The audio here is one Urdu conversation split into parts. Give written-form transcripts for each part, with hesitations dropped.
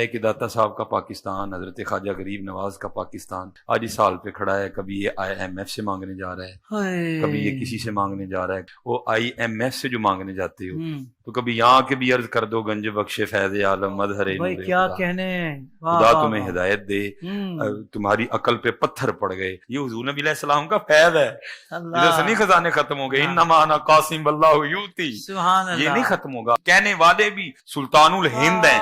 کہ داتا صاحب کا پاکستان، حضرت خواجہ غریب نواز کا پاکستان آج اس حال پہ کھڑا ہے. کبھی یہ IMF سے مانگنے جا رہا ہے، کبھی یہ کسی سے مانگنے جا رہا ہے. وہ IMF سے جو مانگنے جاتے ہو تو کبھی یہاں کے بھی عرض کر دو گنج بخش فیض عالم مظہر نور کیا خدا. کہنے. خدا تمہیں ہدایت دے، تمہاری عقل پہ پتھر پڑ گئے. یہ حضور نبی علیہ السلام کا فیض ہے. ادھر سے نہیں خزانے ختم ہو گئے. انما انا قاسم اللہ یوتی، یہ نہیں ختم ہوگا. کہنے والے بھی سلطان الہند ہیں.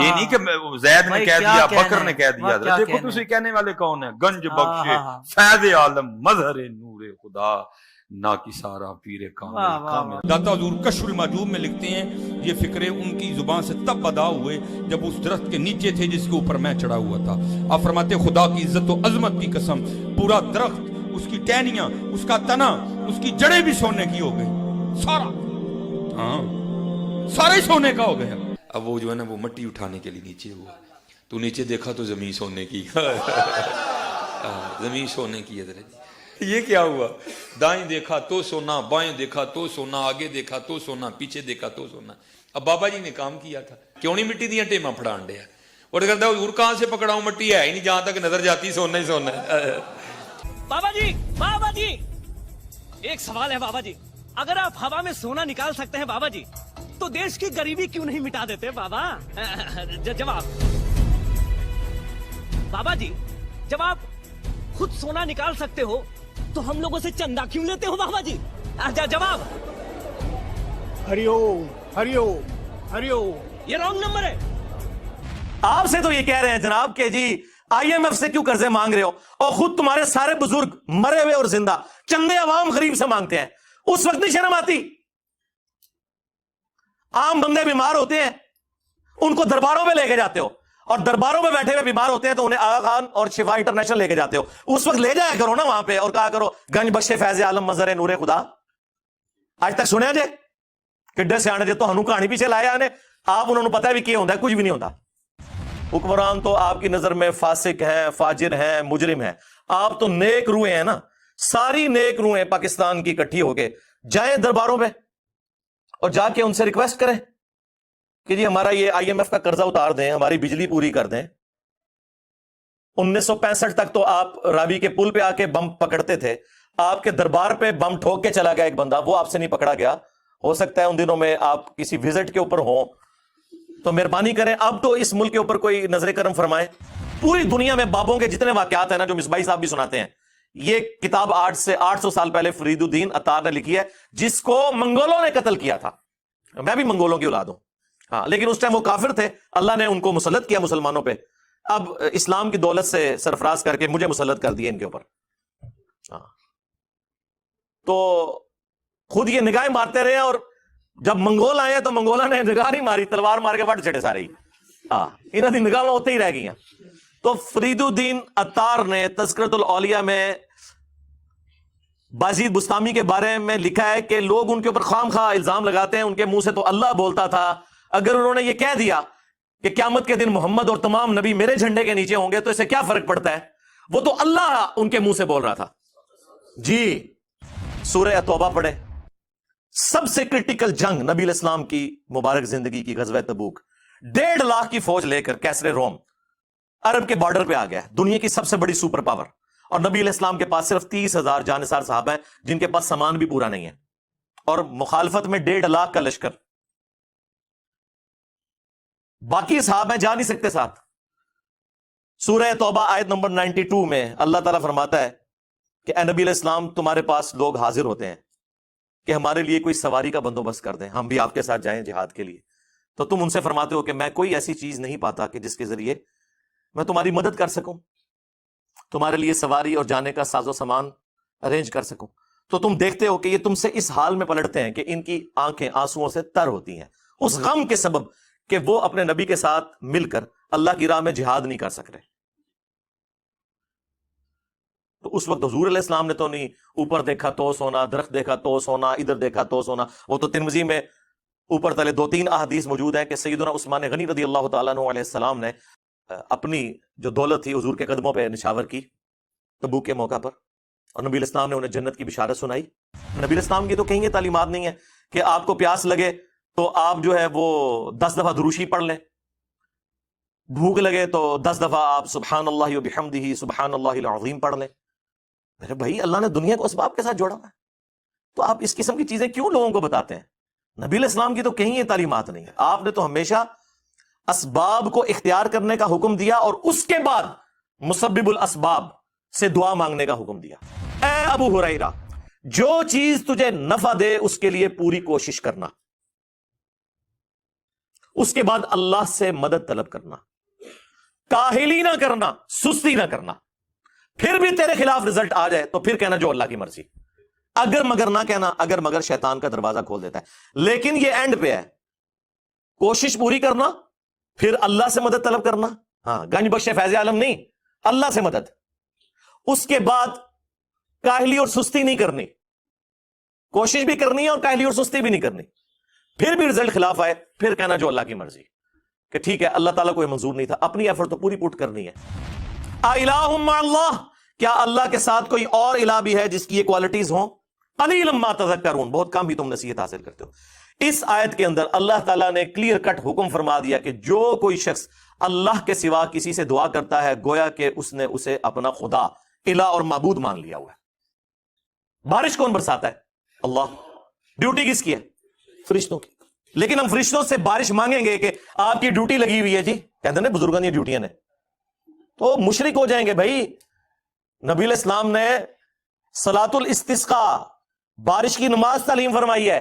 یہ نہیں کہ زید نے کہہ دیا، بکر نے کہہ دیا. دیکھو تجھے کہنے والے کون ہیں؟ گنج بخش فیض عالم مظہر نور خدا نا کی سارا پیر کامل. داتا حضور کشف المحجوب میں لکھتے ہیں یہ فکرے ان کی زبان سے تب ادا ہوئے جب اس درخت کے نیچے تھے جس کے اوپر میں چڑھا ہوا تھا. آپ فرماتے خدا کی عزت و عظمت کی قسم، پورا درخت، اس کی ٹہنیاں، اس کا تنا، اس کی جڑیں بھی سونے کی ہو گئی. سارا ہی سونے کا ہو گیا. اب وہ جو ہے نا وہ مٹی اٹھانے کے لیے نیچے ہوا تو نیچے دیکھا تو زمین سونے کی. زمین سونے کی ہے. یہ کیا ہوا؟ دائیں دیکھا تو سونا، بائیں دیکھا تو سونا، آگے دیکھا تو سونا، پیچھے دیکھا تو سونا. اب بابا جی نے کام کیا تھا، کیوں نہیں مٹی دیا ٹیما پھڑان ڈیا. اور کہتا ہے حضور کہاں سے پکڑاؤں، مٹی ہے ہی نہیں، جہاں تک نظر جاتی سونا ہی سونا ہے. بابا جی ایک سوال ہے بابا جی، اگر آپ ہوا میں سونا نکال سکتے ہیں بابا جی تو دیش کی غریبی کیوں نہیں مٹا دیتے بابا؟ جواب بابا جی، جب آپ خود سونا نکال سکتے ہو تو ہم لوگوں سے چندہ کیوں لیتے ہو بابا جی؟ جواب ہریو ہریو ہریو. یہ رانگ نمبر ہے. آپ سے تو یہ کہہ رہے ہیں جناب کہ جی IMF سے کیوں قرضے مانگ رہے ہو، اور خود تمہارے سارے بزرگ مرے ہوئے اور زندہ چندے عوام غریب سے مانگتے ہیں. اس وقت نہیں شرم آتی؟ عام بندے بیمار ہوتے ہیں ان کو درباروں میں لے کے جاتے ہو، اور درباروں میں بیٹھے ہوئے بیمار ہوتے ہیں تو انہیں آغا خان اور شفا انٹرنیشنل لے کے جاتے ہو. اس وقت لے جایا کرو نا وہاں پہ اور کہا کرو گنج بخش فیض عالم مظہر نور خدا. آج تک سنیا جے کڈے سیانے جے تو ہنو کہانی پیچھے لایا نے آپ انہوں نے پتہ بھی کیا ہوتا ہے، کچھ بھی نہیں ہوتا. حکمران تو آپ کی نظر میں فاسق ہیں، فاجر ہیں، مجرم ہیں. آپ تو نیک روحیں ہیں نا، ساری نیک روحیں پاکستان کی اکٹھی ہو کے جائیں درباروں پہ اور جا کے ان سے ریکویسٹ کریں کہ جی ہمارا یہ IMF کا قرضہ اتار دیں، ہماری بجلی پوری کر دیں. 1965 تک تو آپ راوی کے پل پہ آ کے بم پکڑتے تھے. آپ کے دربار پہ بم ٹھوک کے چلا گیا ایک بندہ، وہ آپ سے نہیں پکڑا گیا. ہو سکتا ہے ان دنوں میں آپ کسی وزٹ کے اوپر ہوں تو مہربانی کریں اب تو اس ملک کے اوپر کوئی نظر کرم فرمائے. پوری دنیا میں بابوں کے جتنے واقعات ہیں نا جو مصباحی صاحب بھی سناتے ہیں، یہ کتاب 800 سال پہلے فرید الدین عطار نے لکھی ہے، جس کو منگولوں نے قتل کیا تھا. میں بھی منگولوں کی اولاد ہوں ہاں، لیکن اس ٹائم وہ کافر تھے، اللہ نے ان کو مسلط کیا مسلمانوں پہ. اب اسلام کی دولت سے سرفراز کر کے مجھے مسلط کر دیا ان کے اوپر. ہاں تو خود یہ نگاہیں مارتے رہے، اور جب منگول آئے تو منگولوں نے نگاہ نہیں ماری، تلوار مار کے وٹ چڑے سارے ہی. ہاں انہوں نے نگاہ ہوتے ہی رہ گئی ہیں. تو فرید الدین عطار نے تذکرۃ الاولیاء میں بازید بستامی کے بارے میں لکھا ہے کہ لوگ ان کے اوپر خام خواہ الزام لگاتے ہیں، ان کے منہ سے تو اللہ بولتا تھا. اگر انہوں نے یہ کہہ دیا کہ قیامت کے دن محمد اور تمام نبی میرے جھنڈے کے نیچے ہوں گے تو اسے کیا فرق پڑتا ہے، وہ تو اللہ ان کے منہ سے بول رہا تھا. جی سورہ توبہ پڑھے. سب سے کرٹیکل جنگ نبی علیہ السلام کی مبارک زندگی کی غزوہ تبوک، 1.5 لاکھ کی فوج لے کر کیسر روم عرب کے بارڈر پہ آ گیا، دنیا کی سب سے بڑی سپر پاور، اور نبی علیہ السلام کے پاس صرف 30,000 جانثار صحابہ ہیں جن کے پاس سامان بھی پورا نہیں ہے، اور مخالفت میں 1.5 لاکھ کا لشکر. باقی صحابہ جا نہیں سکتے ساتھ. سورہ توبہ آیت نمبر 92 میں اللہ تعالیٰ فرماتا ہے کہ اے نبی علیہ السلام تمہارے پاس لوگ حاضر ہوتے ہیں کہ ہمارے لیے کوئی سواری کا بندوبست کر دیں، ہم بھی آپ کے ساتھ جائیں جہاد کے لیے. تو تم ان سے فرماتے ہو کہ میں کوئی ایسی چیز نہیں پاتا کہ جس کے ذریعے میں تمہاری مدد کر سکوں، تمہارے لیے سواری اور جانے کا ساز و سامان ارینج کر سکوں. تو تم دیکھتے ہو کہ یہ تم سے اس حال میں پلٹتے ہیں کہ ان کی آنکھیں آنسوؤں سے تر ہوتی ہیں اس غم کے سبب کہ وہ اپنے نبی کے ساتھ مل کر اللہ کی راہ میں جہاد نہیں کر سک رہے. تو اس وقت حضور علیہ السلام نے تو نہیں اوپر دیکھا تو سونا، درخت دیکھا تو سونا، ادھر دیکھا تو سونا. وہ تو ترمذی میں اوپر تلے 2-3 احادیث موجود ہیں کہ سیدنا عثمان غنی رضی اللہ تعالیٰ عنہ علیہ السلام نے اپنی جو دولت تھی حضور کے قدموں پہ نشاور کی تبوک کے موقع پر، اور نبی علیہ السلام نے انہیں جنت کی بشارت سنائی. نبی علیہ السلام کی تو کہیں یہ تعلیمات نہیں ہے کہ آپ کو پیاس لگے تو آپ جو ہے وہ 10 دفعہ دروشی پڑھ لیں، بھوک لگے تو 10 دفعہ آپ سبحان اللہ و بحمدہ سبحان اللہ العظیم پڑھ لیں. میرے بھائی اللہ نے دنیا کو اسباب کے ساتھ جوڑا ہے, تو آپ اس قسم کی چیزیں کیوں لوگوں کو بتاتے ہیں؟ نبی علیہ السلام کی تو کہیں یہ تعلیمات نہیں ہے. آپ نے تو ہمیشہ اسباب کو اختیار کرنے کا حکم دیا اور اس کے بعد مسبب الاسباب سے دعا مانگنے کا حکم دیا. اے ابو ہریرہ, جو چیز تجھے نفع دے اس کے لیے پوری کوشش کرنا, اس کے بعد اللہ سے مدد طلب کرنا, کاہلی نہ کرنا, سستی نہ کرنا. پھر بھی تیرے خلاف رزلٹ آ جائے تو پھر کہنا جو اللہ کی مرضی, اگر مگر نہ کہنا, اگر مگر شیطان کا دروازہ کھول دیتا ہے. لیکن یہ اینڈ پہ ہے, کوشش پوری کرنا, پھر اللہ سے مدد طلب کرنا. ہاں, گنج بخش فیض عالم نہیں, اللہ سے مدد. اس کے بعد کاہلی اور سستی نہیں کرنی, کوشش بھی کرنی ہے اور کاہلی اور سستی بھی نہیں کرنی. پھر بھی رزلٹ خلاف آئے پھر کہنا جو اللہ کی مرضی, کہ ٹھیک ہے اللہ تعالیٰ کو یہ منظور نہیں تھا, اپنی ایفرٹ تو پوری پوٹ کرنی ہے. الہ مع اللہ, کیا اللہ کے ساتھ کوئی اور الہ بھی ہے جس کی یہ کوالٹیز ہوں؟ قلیلا ما تذکرون, بہت کم ہی تم نصیحت حاصل کرتے ہو. اس آیت کے اندر اللہ تعالیٰ نے کلیئر کٹ حکم فرما دیا کہ جو کوئی شخص اللہ کے سوا کسی سے دعا کرتا ہے گویا کہ اس نے اسے اپنا خدا, الہ اور معبود مان لیا ہوا ہے. بارش کون برساتا ہے؟ اللہ. ڈیوٹی کس کی ہے؟ فرشتوں کی. لیکن ہم فرشتوں سے بارش مانگیں گے کہ آپ کی ڈیوٹی لگی ہوئی ہے جی, کہتے ہیں نا بزرگوں کی ڈیوٹیاں نے, تو مشرک ہو جائیں گے بھائی. نبی علیہ السلام نے صلاۃ الاستسقاء, بارش کی نماز تعلیم فرمائی ہے.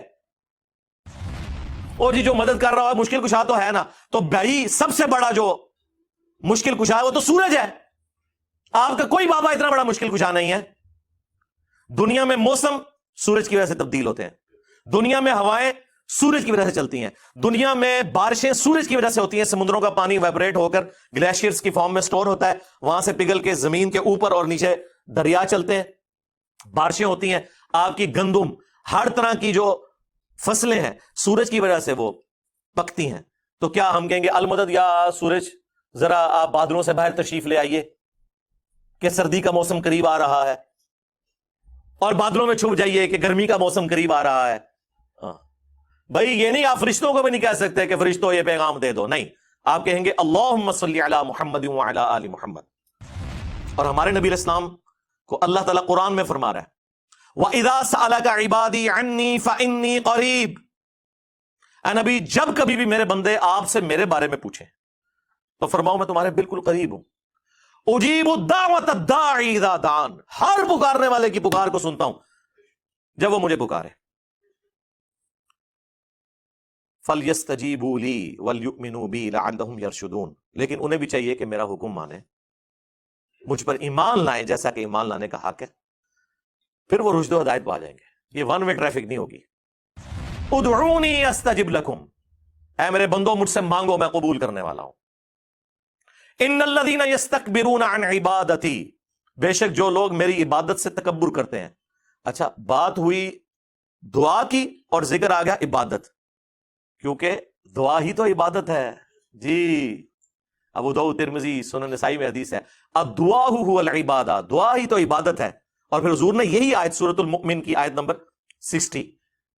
اور جی جو مدد کر رہا ہے مشکل کشا تو ہے نا, تو بھائی سب سے بڑا جو مشکل کشا ہے وہ تو سورج ہے. آپ کا کوئی بابا اتنا بڑا مشکل کشا نہیں ہے. دنیا میں موسم سورج کی وجہ سے تبدیل ہوتے ہیں, دنیا میں ہوائیں سورج کی وجہ سے چلتی ہیں, دنیا میں بارشیں سورج کی وجہ سے ہوتی ہیں. سمندروں کا پانی ویبریٹ ہو کر گلیشیئرز کی فارم میں سٹور ہوتا ہے, وہاں سے پگھل کے زمین کے اوپر اور نیچے دریا چلتے ہیں, بارشیں ہوتی ہیں. آپ کی گندم, ہر طرح کی جو فصلیں ہیں سورج کی وجہ سے وہ پکتی ہیں. تو کیا ہم کہیں گے المدد یا سورج ذرا آپ بادلوں سے باہر تشریف لے آئیے کہ سردی کا موسم قریب آ رہا ہے, اور بادلوں میں چھپ جائیے کہ گرمی کا موسم قریب آ رہا ہے. بھائی یہ نہیں, آپ فرشتوں کو بھی نہیں کہہ سکتے کہ فرشتوں یہ پیغام دے دو, نہیں, آپ کہیں گے اللہم صلی علی محمد وعلی آل محمد. اور ہمارے نبی علیہ السلام کو اللہ تعالیٰ قرآن میں فرما رہا ہے وَإِذَا سَأَلَكَ عِبَادِي عَنِّي فَإِنِّي قَرِيب. اے نبی, جب کبھی بھی میرے بندے آپ سے میرے بارے میں پوچھیں تو فرماؤ میں تمہارے بالکل قریب ہوں. اجیب الدعوۃ الداعی اذا دعان, ہر پکارنے والے کی پکار کو سنتا ہوں جب وہ مجھے پکارے. فَلْيَسْتَجِيبُوا لِي وَلْيُؤْمِنُوا بِي لَعَلَّهُمْ يَرْشُدُونَ. لیکن انہیں بھی چاہیے کہ میرا حکم مانیں, مجھ پر ایمان لائیں جیسا کہ ایمان لانے کا حق ہے, پھر وہ رشد و ہدایت پا جائیں گے. یہ ون وے ٹریفک نہیں ہوگی. ادعونی استجب لکم, اے میرے بندوں مجھ سے مانگو میں قبول کرنے والا ہوں. ان الذین یستکبرون عن عبادتی, بے شک جو لوگ میری عبادت سے تکبر کرتے ہیں. اچھا, بات ہوئی دعا کی اور ذکر آ گیا عبادت, کیونکہ دعا ہی تو عبادت ہے جی. ابو داؤد, ترمذی, سنن نسائی میں حدیث ہے الدعاء هو العبادہ, دعا ہی تو عبادت ہے. اور پھر حضور نے یہی آیت سورۃ المؤمن کی آیت نمبر 60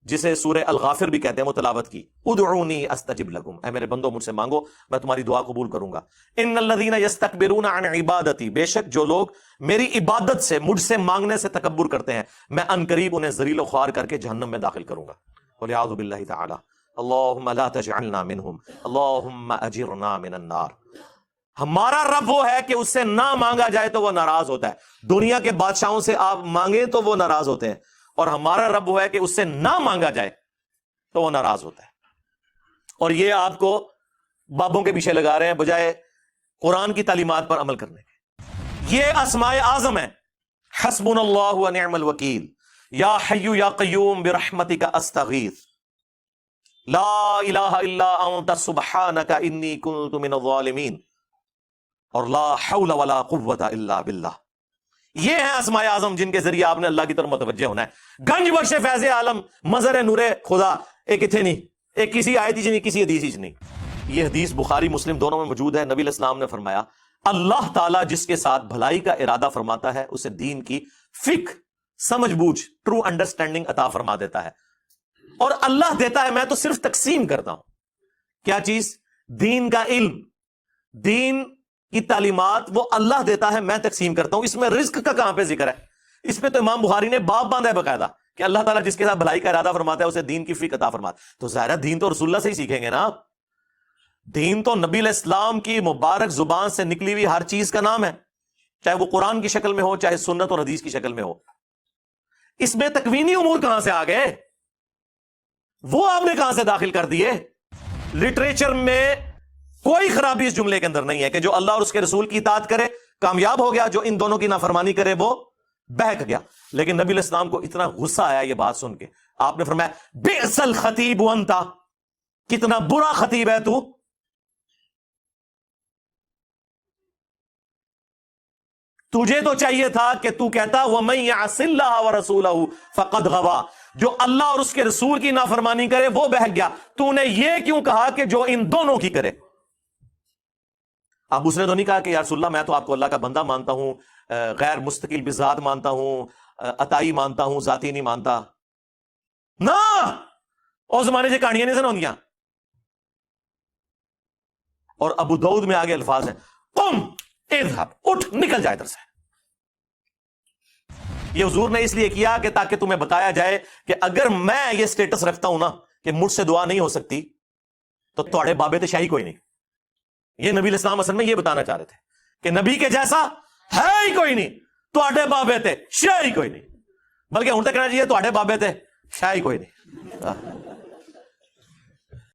جسے سورہ الغافر بھی کہتے ہیں وہ تلاوت کی. ادعونی استجب لکم, اے میرے بندو مجھ سے مانگو میں تمہاری دعا قبول کروں گا. ان الذین یستکبرون عن عبادتی, بے شک جو لوگ میری عبادت سے مجھ سے مانگنے سے تکبر کرتے ہیں میں ان قریب انہیں ذلیل و خوار کر کے جہنم میں داخل کروں گا. والعیاذ باللہ تعالی. اللہم لا تجعلنا منہم, اللہم اجرنا من النار. ہمارا رب وہ ہے کہ اس سے نہ مانگا جائے تو وہ ناراض ہوتا ہے. دنیا کے بادشاہوں سے آپ مانگیں تو وہ ناراض ہوتے ہیں, اور ہمارا رب وہ ہے کہ اس سے نہ مانگا جائے تو وہ ناراض ہوتا ہے. اور یہ آپ کو بابوں کے پیچھے لگا رہے ہیں بجائے قرآن کی تعلیمات پر عمل کرنے کے. یہ اسماء اعظم ہے, حسبنا اللہ ونعم الوکیل, یا حی یا قیوم برحمتک استغیث, لا الہ الا انت سبحانک انی کنت من الظالمین, اور لا حول ولا قوت الا باللہ. یہ ہیں اسماء اعظم جن کے ذریعے آپ نے اللہ کی طرف متوجہ ہونا ہے. گنج بخش فیض عالم مظہر نور خدا ایک اتنے نہیں, ایک کسی آیت ہی نہیں, کسی حدیث ہی نہیں. یہ حدیث بخاری مسلم دونوں میں موجود ہے. نبی علیہ السلام نے فرمایا اللہ تعالیٰ جس کے ساتھ بھلائی کا ارادہ فرماتا ہے اسے دین کی فقہ, سمجھ بوجھ, ٹرو انڈرسٹینڈنگ عطا فرما دیتا ہے. اور اللہ دیتا ہے, میں تو صرف تقسیم کرتا ہوں. کیا چیز؟ دین کا علم, دین کی تعلیمات وہ اللہ دیتا ہے، میں تقسیم کرتا ہوں، اس میں رزق کا کہاں پہ ذکر ہے؟ اس پہ تو امام بخاری نے باب باندھا ہے باقاعدہ کہ اللہ تعالیٰ جس کے ساتھ بھلائی کا ارادہ فرماتا ہے اسے دین کی فکر عطا فرماتا ہے۔ تو ظاہر ہے دین تو رسول اللہ سے ہی سیکھیں گے نا، دین تو نبی علیہ السلام کی مبارک زبان سے نکلی ہوئی ہر چیز کا نام ہے، چاہے وہ قرآن کی شکل میں ہو، چاہے سنت اور حدیث کی شکل میں ہو۔ اس میں تکوینی امور کہاں سے آ گئے؟ وہ آپ نے کہاں سے داخل کر دیے؟ لٹریچر میں کوئی خرابی اس جملے کے اندر نہیں ہے کہ جو اللہ اور اس کے رسول کی اطاعت کرے کامیاب ہو گیا، جو ان دونوں کی نافرمانی کرے وہ بہک گیا۔ لیکن نبی علیہ السلام کو اتنا غصہ آیا یہ بات سن کے، آپ نے فرمایا بئس الخطیب انت، کتنا برا خطیب ہے تو، تجھے تو چاہیے تھا کہ تو کہتا وَمَن يَعْصِ اللَّهَ وَرَسُولَهُ فَقَدْ غَوَىٰ، جو اللہ اور اس کے رسول کی نافرمانی کرے وہ بہک گیا، تو نے یہ کیوں کہا کہ جو ان دونوں کی کرے؟ اب اس نے تو نہیں کہا کہ یا رسول اللہ میں تو آپ کو اللہ کا بندہ مانتا ہوں، غیر مستقل بذات مانتا ہوں، عطائی مانتا ہوں، ذاتی نہیں مانتا، نا اور زمانے سے کہانیاں نہیں سناؤندیاں۔ اور ابو داؤد میں آگے الفاظ ہیں قم اذهب، اٹھ نکل جائے ادھر سے۔ یہ حضور نے اس لیے کیا کہ تاکہ تمہیں بتایا جائے کہ اگر میں یہ سٹیٹس رکھتا ہوں نا کہ مجھ سے دعا نہیں ہو سکتی تو تھوڑے بابے تے شاہی کوئی نہیں۔ یہ نبی علیہ السلام اصل میں یہ بتانا چاہ رہے تھے کہ نبی کے جیسا ہے ہی کوئی نہیں، تھوڑے بابے تے شاہی کوئی نہیں، بلکہ ہوں تک کہنا چاہیے تھوڑے بابے تے شاہی کوئی نہیں۔